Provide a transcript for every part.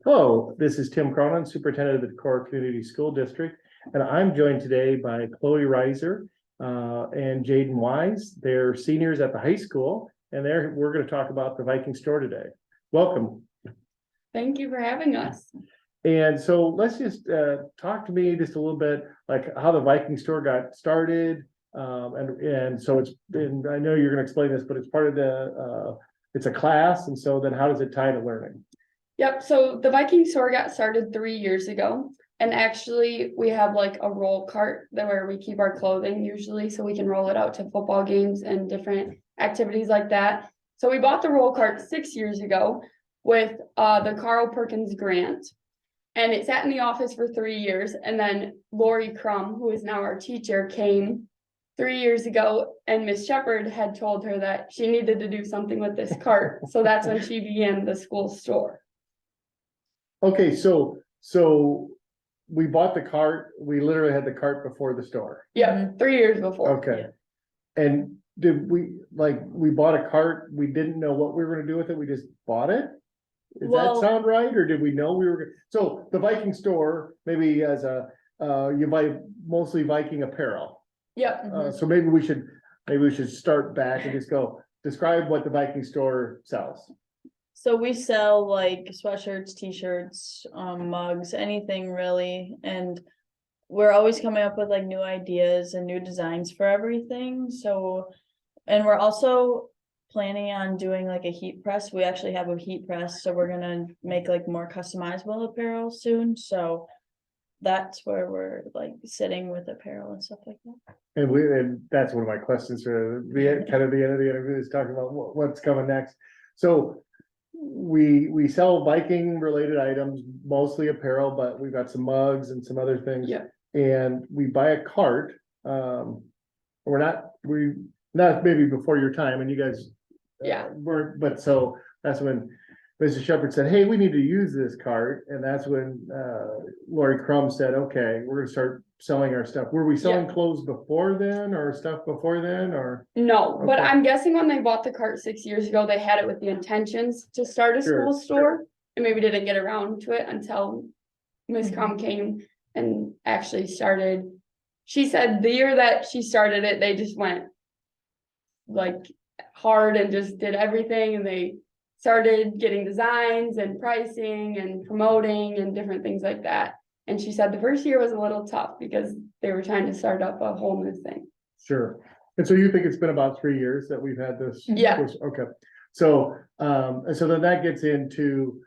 Hello, this is Tim Cronin, Superintendent of the Decorah Community School District, and I'm joined today by Chloe Reiser and Jaden Wise. They're seniors at the high school, and we're going to talk about the Viking store today. Welcome. Thank you for having us. And so let's just talk to me just a little bit, like how the Viking store got started. And so and I know you're going to explain this, but it's part of it's a class. And so then how does it tie to learning? Yep, so the Viking store got started 3 years ago. And actually we have like a roll cart where we keep our clothing usually, so we can roll it out to football games and different activities like that. So we bought the roll cart 6 years ago with the Carl Perkins grant. And it sat in the office for 3 years. And then Lori Crum, who is now our teacher, came 3 years ago, and Miss Shepherd had told her that she needed to do something with this cart. So that's when she began the school store. Okay, so we bought the cart. We literally had the cart before the store. Yeah, 3 years before. Okay. And we bought a cart, we didn't know what we were gonna do with it, we just bought it? Does that sound right, or did we know we were so the Viking store, maybe as you buy mostly Viking apparel. Yep. So maybe we should start back and just describe what the Viking store sells. So we sell like sweatshirts, t-shirts, mugs, anything really. And we're always coming up with like new ideas and new designs for everything. So, and we're also planning on doing like a heat press. We actually have a heat press, so we're gonna make like more customizable apparel soon. So that's where we're like sitting with apparel and stuff like that. And that's one of my questions for the kind of the end of the interview is talking about what's coming next. So we sell Viking related items, mostly apparel, but we've got some mugs and some other things. Yeah. And we buy a cart. We're not maybe before your time, and you guys weren't, but so that's when Mrs. Shepherd said, hey, we need to use this cart. And that's when Lori Crum said, okay, we're gonna start selling our stuff. Were we selling clothes before then, or stuff before then, or? No, but Okay. I'm guessing when they bought the cart 6 years ago, they had it with the intentions to start a school store, and maybe didn't get around to it until Miss Crum came and actually started. She said the year that she started it, they just went like hard and just did everything, and they started getting designs and pricing and promoting and different things like that. And she said the first year was a little tough because they were trying to start up a whole new thing. Sure. And so you think it's been about 3 years that we've had this? Yeah. Okay. So, and so then that gets into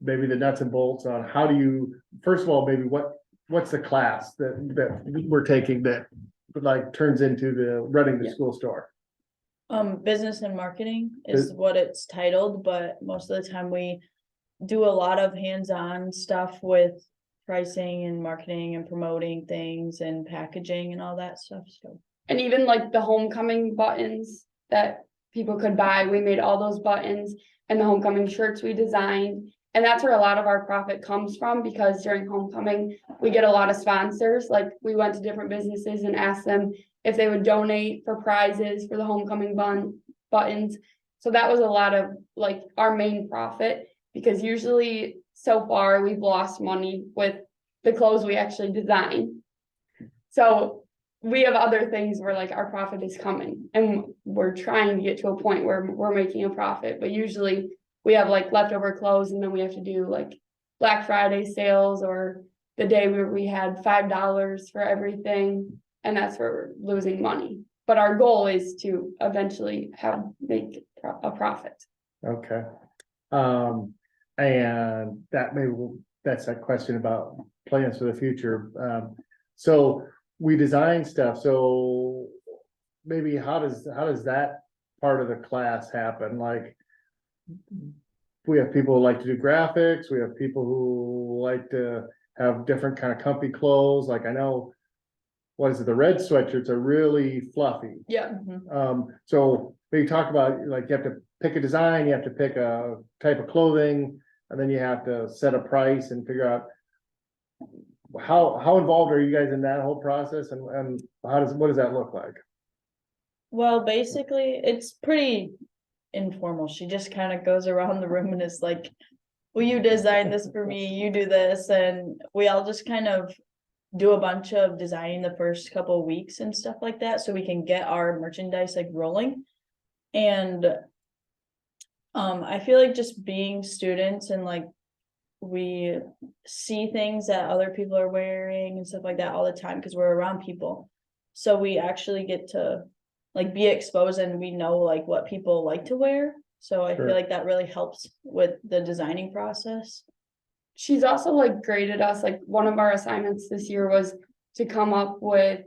maybe the nuts and bolts on how do you, first of all, maybe what's the class that we're taking that like turns into the running the school store? Business and marketing is what it's titled, but most of the time we do a lot of hands-on stuff with pricing and marketing and promoting things and packaging and all that stuff. So, and even like the homecoming buttons that people could buy, we made all those buttons, and the homecoming shirts we designed. And that's where a lot of our profit comes from, because during homecoming we get a lot of sponsors. Like we went to different businesses and asked them if they would donate for prizes for the homecoming buttons. So that was a lot of like our main profit, because usually so far we've lost money with the clothes we actually design. So we have other things where like our profit is coming, and we're trying to get to a point where we're making a profit, but usually we have like leftover clothes, and then we have to do like Black Friday sales or the day where we had $5 for everything, and that's where we're losing money. But our goal is to eventually make a profit. Okay. And that's that question about plans for the future. So we design stuff. So maybe how does that part of the class happen? Like we have people who like to do graphics. We have people who like to have different kind of comfy clothes. Like I know, what is it? The red sweatshirts are really fluffy. Yeah. So maybe talk about like you have to pick a design, you have to pick a type of clothing, and then you have to set a price and figure out how involved are you guys in that whole process, and what does that look like? well, basically it's pretty informal. She just kind of goes around the room and is like, well, you designed this for me, you do this, and we all just kind of do a bunch of designing the first couple of weeks and stuff like that, so we can get our merchandise like rolling. And I feel like just being students and like we see things that other people are wearing and stuff like that all the time because we're around people. So we actually get to like be exposed and we know like what people like to wear. So I Sure. feel like that really helps with the designing process. She's also like graded us, like one of our assignments this year was to come up with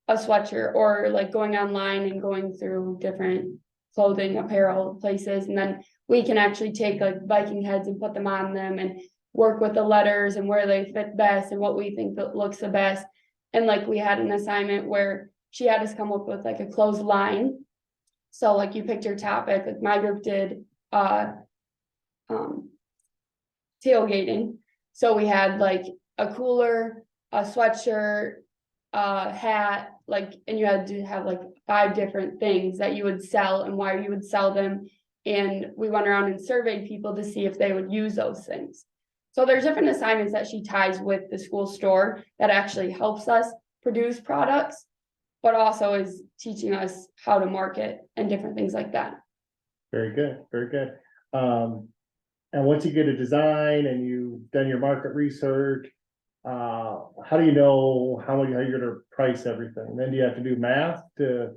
a sweatshirt or like going online and going through different clothing, apparel places, and then we can actually take like Viking heads and put them on them and work with the letters and where they fit best and what we think that looks the best. And like we had an assignment where she had us come up with like a clothesline. So like you picked your topic, like my group did tailgating. So we had like a cooler, a sweatshirt, a hat, like, and you had to have like 5 different things that you would sell and why you would sell them. And we went around and surveyed people to see if they would use those things. So there's different assignments that she ties with the school store that actually helps us produce products, but also is teaching us how to market and different things like that. Very good, very good. And once you get a design and you've done your market research, how do you know how you're gonna price everything? Then do you have to do math to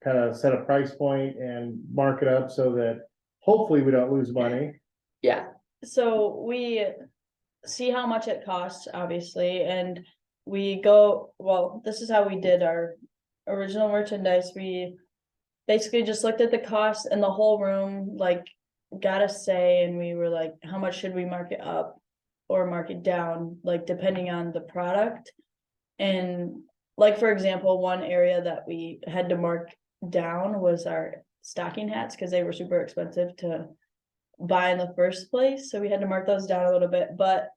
kind of set a price point and mark it up so that hopefully we don't lose money? Yeah. So we see how much it costs, obviously, and we go, well, this is how we did our original merchandise. We basically just looked at the cost and the whole room, like, got a say, and we were like, how much should we mark it up or mark it down, like, depending on the product. And like, for example, one area that we had to mark down was our stocking hats because they were super expensive to buy in the first place, so we had to mark those down a little bit. But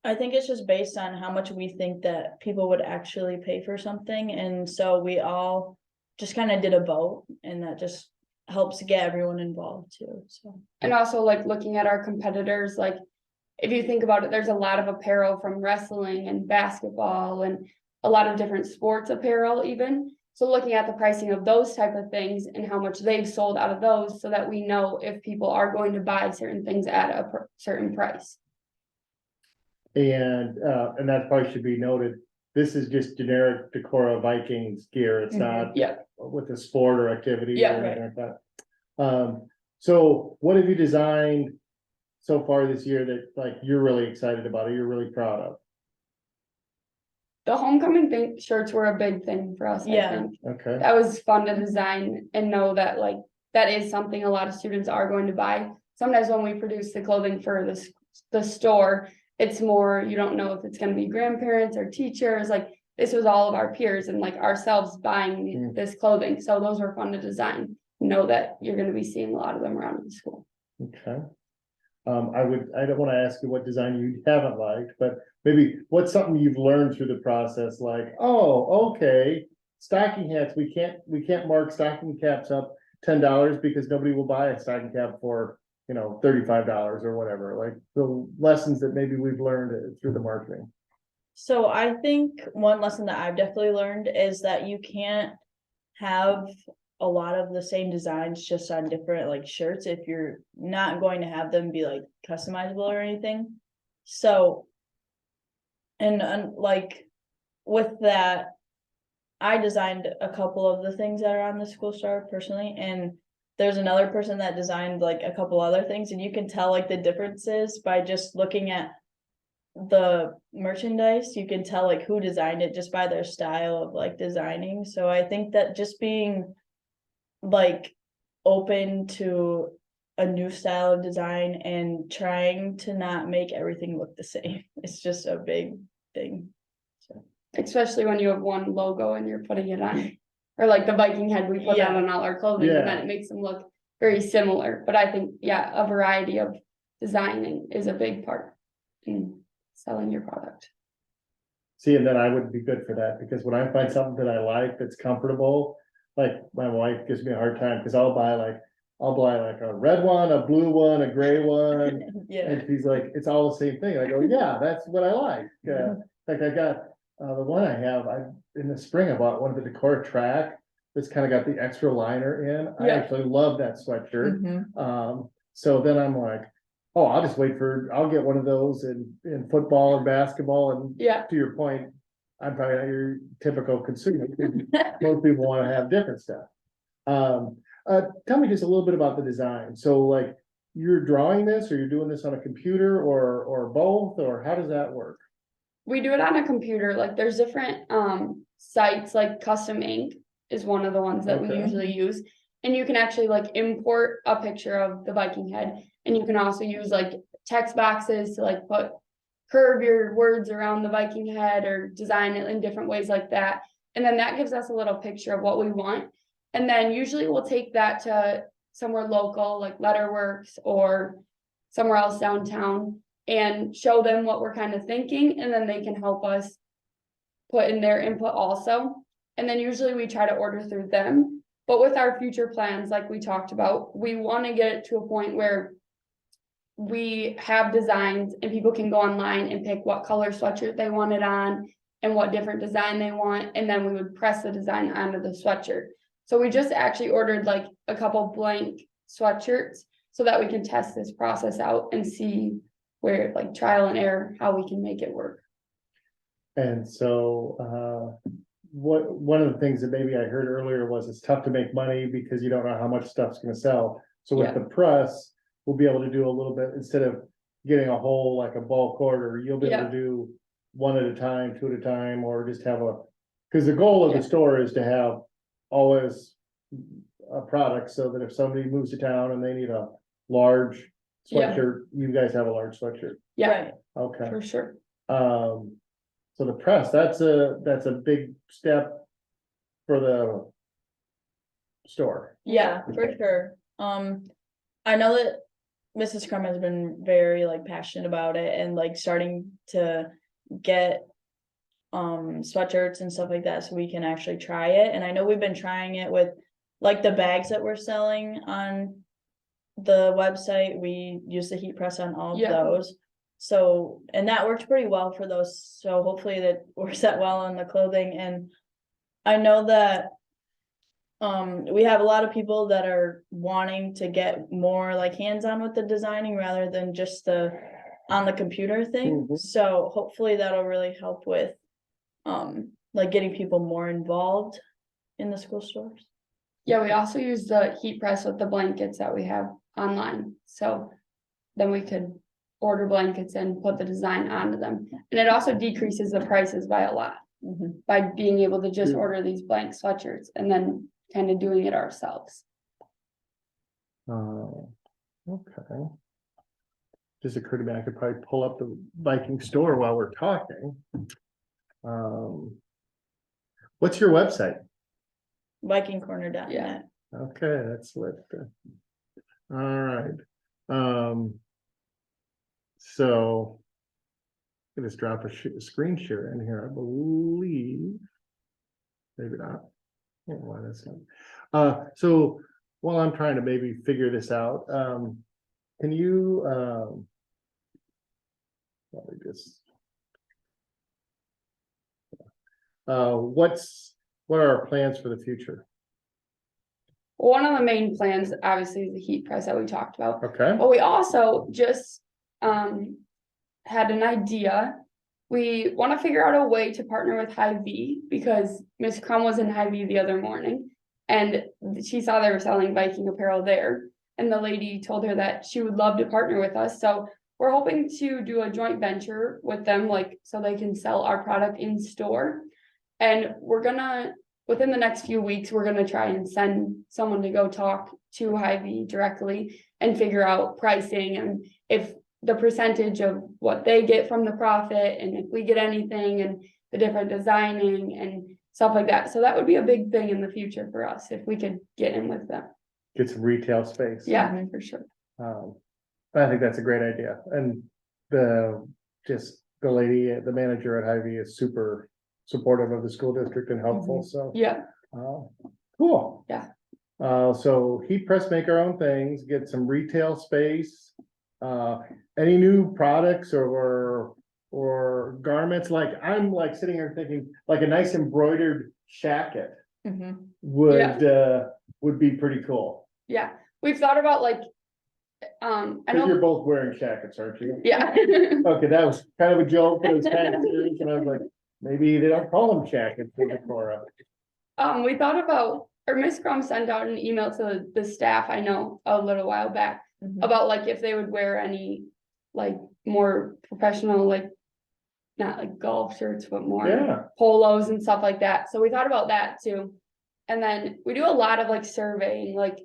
I think it's just based on how much we think that people would actually pay for something, and so we all just kind of did a vote, and that just helps get everyone involved too. So, And also like looking at our competitors, like if you think about it, there's a lot of apparel from wrestling and basketball and a lot of different sports apparel even. So looking at the pricing of those type of things and how much they've sold out of those so that we know if people are going to buy certain things at a certain price. And that probably should be noted. This is just generic Decorah Vikings gear. It's not Yeah. with a sport or activity Yeah, or anything like that. So what have you designed so far this year that like you're really excited about or you're really proud of? The homecoming shirts were a big thing for us, I Yeah. think. Okay, That was fun to design and know that like that is something a lot of students are going to buy. Sometimes when we produce the clothing for the store, it's more, you don't know if it's gonna be grandparents or teachers, like this was all of our peers and like ourselves buying this clothing. So those were fun to design. Know that you're gonna be seeing a lot of them around the school. okay. I don't want to ask you what design you haven't liked, but maybe what's something you've learned through the process, like, oh, okay, stocking hats, we can't mark stocking caps up $10 because nobody will buy a stocking cap for, $35 or whatever, like the lessons that maybe we've learned through the marketing. so I think one lesson that I've definitely learned is that you can't have a lot of the same designs just on different like shirts if you're not going to have them be like customizable or anything. So, and like with that, I designed a couple of the things that are on the school store personally, and there's another person that designed like a couple other things, and you can tell like the differences by just looking at the merchandise. You can tell like who designed it just by their style of like designing. So I think that just being like open to a new style of design and trying to not make everything look the same, it's just a big thing. So Especially when you have one logo and you're putting it on. Or like the Viking head we put that on all our clothing, and then it makes them look very similar. But I think, yeah, a variety of designing is a big part in selling your product. See, and then I would be good for that, because when I find something that I like that's comfortable, like my wife gives me a hard time because I'll buy like I'll buy like a red one, a blue one, a gray one. Yeah, And he's like, it's all the same thing. I go, yeah, that's what I like. Like I got, the one I have, in the spring, I bought one of the Decor track. That's kind of got the extra liner in. I Yeah. actually love that sweatshirt. Mhm. So then I'm like, oh, I'll just I'll get one of those in football and basketball. And Yeah, to your point, I'm probably not your typical consumer. Most people want to have different stuff. Tell me just a little bit about the design. So like, you're drawing this, or you're doing this on a computer, or both, or how does that work? we do it on a computer, like there's different sites, like Custom Ink is one of the ones that we Okay. usually use. And you can actually like import a picture of the Viking head, and you can also use like text boxes to like curve your words around the Viking head or design it in different ways like that. And then that gives us a little picture of what we want. And then usually we'll take that to somewhere local, like Letterworks or somewhere else downtown, and show them what we're kind of thinking, and then they can help us put in their input also. And then usually we try to order through them. But with our future plans, like we talked about, we want to get it to a point where we have designs and people can go online and pick what color sweatshirt they want it on and what different design they want, and then we would press the design onto the sweatshirt. So we just actually ordered like a couple blank sweatshirts so that we can test this process out and see where, like, trial and error, how we can make it work. And so, one of the things that maybe I heard earlier was it's tough to make money because you don't know how much stuff's gonna sell. So with Yeah. the press, we'll be able to do a little bit, instead of getting a whole, like a bulk order, you'll be able Yeah. to do one at a time, two at a time, or just have cause the goal of Yeah. the store is to have always a product, so that if somebody moves to town and they need a large Yeah. sweatshirt, you guys have a large sweatshirt. Yeah, right, Okay. for sure. So the press, that's a big step for the store. yeah, for sure. I know that Mrs. Crum has been very like passionate about it and like starting to get sweatshirts and stuff like that so we can actually try it. And I know we've been trying it with like the bags that we're selling on the website. We use the heat press on all of Yeah. those. So, and that worked pretty well for those. So hopefully that works out well on the clothing. And I know that we have a lot of people that are wanting to get more like hands-on with the designing rather than just the on the computer thing. Mhm. So hopefully that'll really help with like getting people more involved in the school stores. Yeah, we also use the heat press with the blankets that we have online, so then we could order blankets and put the design onto them. And it also decreases the prices by a lot by being able to just Mm. order these blank sweatshirts and then kind of doing it ourselves. Okay. Just occurred to me, I could probably pull up the Viking store while we're talking. What's your website? VikingCorner.net. Yeah. Okay, that's what. All right. So. I just drop a screen share in here, I believe. Maybe not. I don't know why that's not. So while I'm trying to maybe figure this out, can you, let me just. What are our plans for the future? One of the main plans, obviously, is the heat press that we talked about. Okay, But we also just had an idea. We want to figure out a way to partner with Hy-Vee because Miss Crum was in Hy-Vee the other morning and she saw they were selling Viking apparel there. And the lady told her that she would love to partner with us. So we're hoping to do a joint venture with them, like so they can sell our product in store. And we're gonna, within the next few weeks, we're gonna try and send someone to go talk to Hy-Vee directly and figure out pricing and if the percentage of what they get from the profit and if we get anything and the different designing and stuff like that. So that would be a big thing in the future for us if we could get in with them. get some retail space. Yeah, for sure. I think that's a great idea, and the lady, the manager at Hy-Vee is super supportive of the school district and helpful, so. Yeah, Cool. Yeah. So heat press, make our own things, get some retail space. Any new products or garments, like I'm like sitting here thinking, like a nice embroidered jacket Mhm. would be pretty cool. Yeah, we've thought about like, I Cause you're know, both wearing jackets, aren't you? yeah. Okay, that was kind of a joke, but it was kind of serious, and I was like, maybe they don't call them jackets for Decorah. We thought about, or Miss Crum sent out an email to the staff, I know, a little while back, Mhm. about like if they would wear any, like, more professional, like, not like golf shirts, but more Yeah, polos and stuff like that, so we thought about that too. And then we do a lot of like surveying, like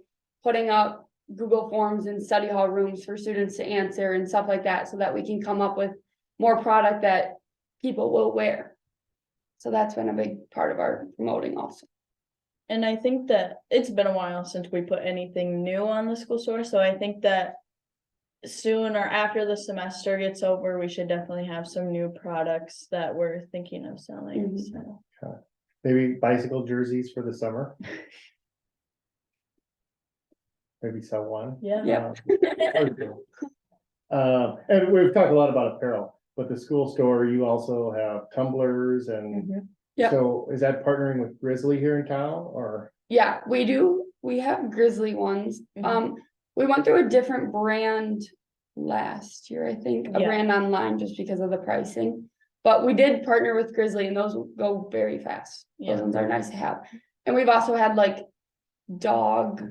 putting up Google Forms in study hall rooms for students to answer and stuff like that, so that we can come up with more product that people will wear. So that's been a big part of our promoting also. And I think that it's been a while since we put anything new on the school store, so I think that soon or after the semester gets over, we should definitely have some new products that we're thinking of selling, Mhm. so. maybe bicycle jerseys for the summer. Maybe sell one. Yeah. Yep. And we've talked a lot about apparel, but the school store, you also have tumblers and Mhm. Yep. so is that partnering with Grizzly here in town or? Yeah, we do, we have Grizzly ones, Mhm. we went through a different brand last year, I think, a Yeah. brand online just because of the pricing. But we did partner with Grizzly and those go very fast, those Yeah. ones are nice to have. And we've also had like dog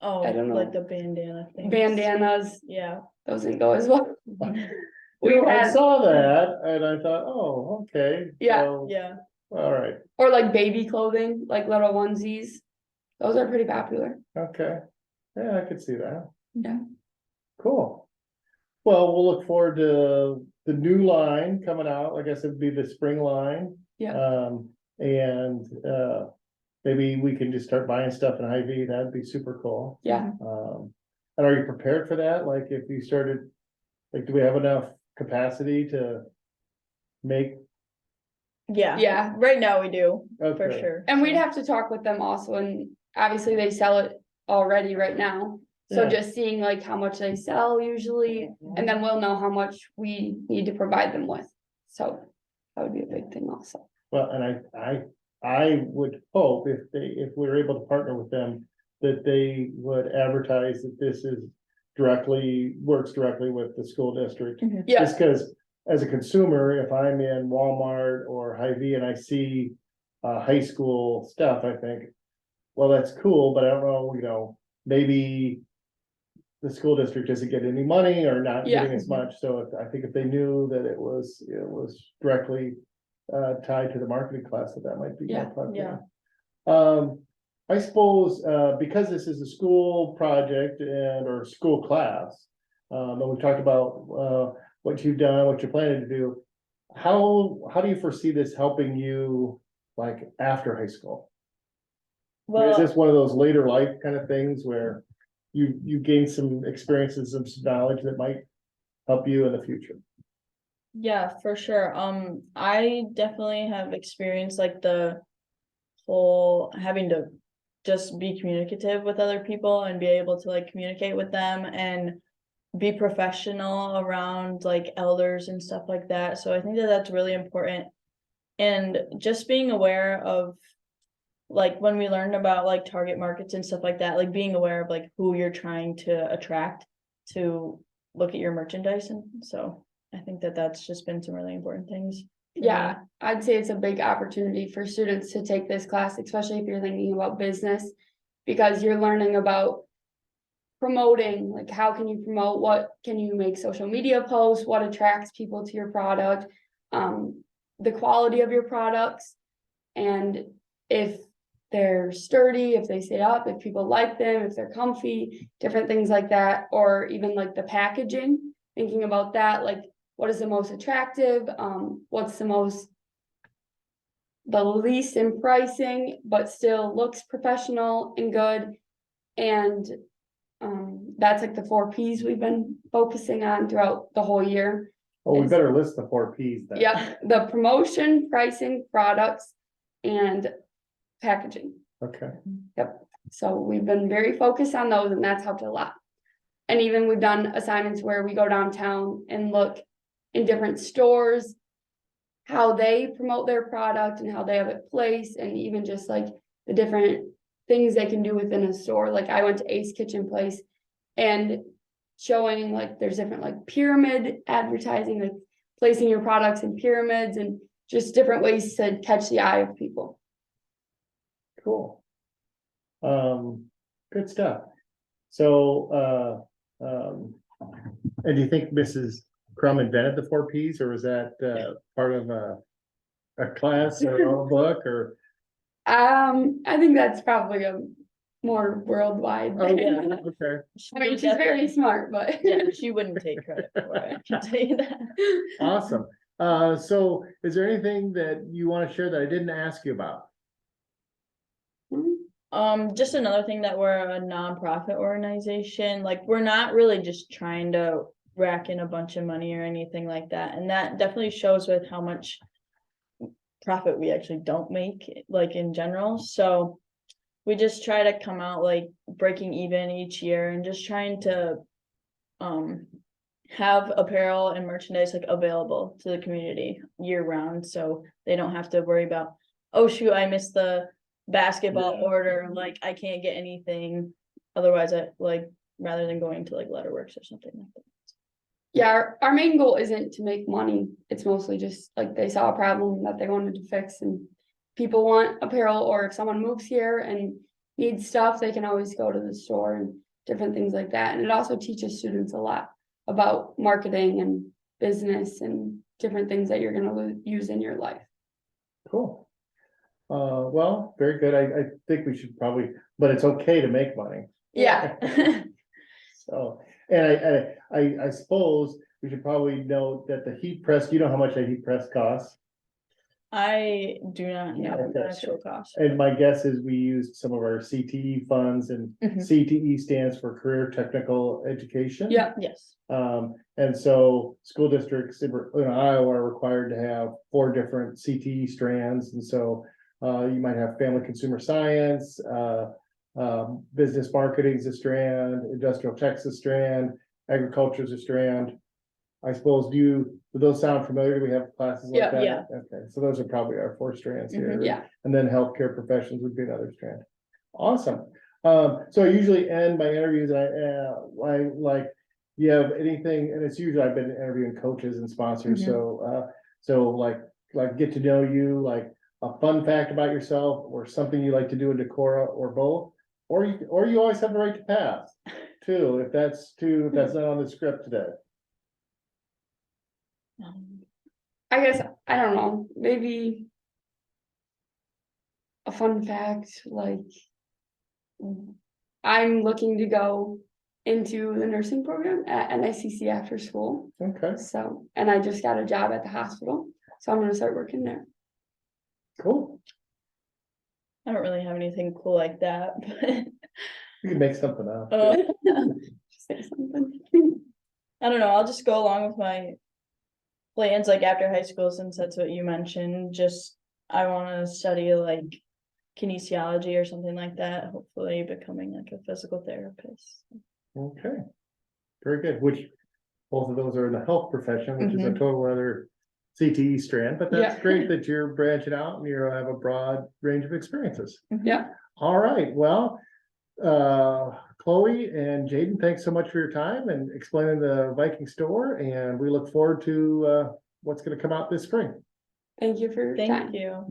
Oh, I don't know. like the bandana thing. bandanas, Yeah. those didn't go as well. Mhm. We've I had, saw that and I thought, oh, okay. Yeah. so, Yeah. All right, or like baby clothing, like little onesies, those are pretty popular. okay. Yeah, I could see that. Yeah. Cool. Well, we'll look forward to the new line coming out. I guess it'd be the spring line. Yeah. And maybe we can just start buying stuff in Hy-Vee. That'd be super cool. Yeah, And are you prepared for that? Like if you started, like, do we have enough capacity to make? Yeah. yeah, Right now we do, for Okay. sure. and we'd so. have to talk with them also, and obviously they sell it already right now. So Yeah. just seeing like how much they sell usually, and then we'll know how much we need to provide them with, so that would be a big thing also. Well, and I would hope if we were able to partner with them, that they would advertise that this is works directly with the school district. Yeah, Just because as a consumer, if I'm in Walmart or Hy-Vee and I see high school stuff, I think, well, that's cool, but I don't know, maybe the school district doesn't get any money or not Yeah. getting as much. So I think if they knew that it was directly tied to the marketing class, that might be more Yeah, popular. yeah. I suppose, because this is a school project or school class, and we talked about, what you've done, what you're planning to do. How do you foresee this helping you, like, after high school? I mean, is Well, this one of those later life kind of things where you gain some experiences and some knowledge that might help you in the future? yeah, for sure. I definitely have experienced like the whole having to just be communicative with other people and be able to like communicate with them and be professional around like elders and stuff like that. So I think that that's really important. And just being aware of like when we learned about like target markets and stuff like that, like being aware of like who you're trying to attract to look at your merchandise. And so I think that that's just been some really important things. for me. yeah, I'd say it's a big opportunity for students to take this class, especially if you're thinking about business. Because you're learning about promoting, like how can you promote, what can you make social media posts, what attracts people to your product, the quality of your products, and if they're sturdy, if they stay up, if people like them, if they're comfy, different things like that, or even like the packaging, thinking about that, like what is the most attractive, what's the least in pricing, but still looks professional and good. And that's like the 4 Ps we've been focusing on throughout the whole year. Oh, we better list the 4 Ps then. Yeah, the promotion, pricing, products, and packaging. Okay. Yep. So we've been very focused on those and that's helped a lot. And even we've done assignments where we go downtown and look in different stores, how they promote their product and how they have it placed, and even just like the different things they can do within a store. Like I went to Ace Kitchen Place and showing like there's different like pyramid advertising, like placing your products in pyramids and just different ways to catch the eye of people. Cool. Good stuff. So, and do you think Mrs. Crum invented the 4 Ps, or was that, part of a class or a book, or? I think that's probably a more worldwide Oh, thing. yeah, okay, I mean, she's very smart, but. Yeah, she wouldn't take credit for it, I can tell you that. awesome. So is there anything that you want to share that I didn't ask you about? Just another thing that we're a nonprofit organization, like we're not really just trying to rack in a bunch of money or anything like that. And that definitely shows with how much profit we actually don't make, like in general. So we just try to come out like breaking even each year and just trying to have apparel and merchandise like available to the community year round, so they don't have to worry about, oh shoot, I missed the basketball order, like I can't get anything. Otherwise, I like rather than going to like Letterworks or something like that. Yeah, our main goal isn't to make money. It's mostly just like they saw a problem that they wanted to fix and people want apparel, or if someone moves here and needs stuff, they can always go to the store and different things like that. And it also teaches students a lot about marketing and business and different things that you're gonna use in your life. Cool. Well, very good. I think we should probably, but it's okay to make money. Yeah. So, and I suppose we should probably note that the heat press, you know how much a heat press costs? I do not know the Okay. actual cost. And my guess is we used some of our CTE funds, and Mhm. CTE stands for Career Technical Education. Yeah. Yes. And so school districts in Iowa are required to have 4 different CTE strands, and so you might have family consumer science, business marketing is a strand, industrial tech's a strand, agriculture is a strand. I suppose, do those sound familiar? Do we have classes like Yeah. that? Yeah. Okay, so those are probably our 4 strands here. Yeah. And then healthcare professions would be another strand. Awesome. So I usually end my interviews, I like, you have anything, and it's usually I've been interviewing coaches and sponsors, so like get to know you, like a fun fact about yourself, or something you like to do in Decorah, or both, or you always have the right to pass too, if that's not on the script today. I guess, I don't know, maybe a fun fact, like I'm looking to go into the nursing program at NICC after school. Okay, So, and I just got a job at the hospital, so I'm gonna start working there. cool. I don't really have anything cool like that, but You can make something up. Say something. I don't know, I'll just go along with my plans like after high school, since that's what you mentioned. Just I want to study like kinesiology or something like that, hopefully becoming like a physical therapist. Okay, very good, which both of those are in the health profession, which is a Mhm. total other CTE strand, but that's Yeah. great that you're branching out and you have a broad range of experiences. Yeah, All right, well, Chloe and Jaden, thanks so much for your time and explaining the Viking store, and we look forward to what's going to come out this spring. thank you for your time. Thank you.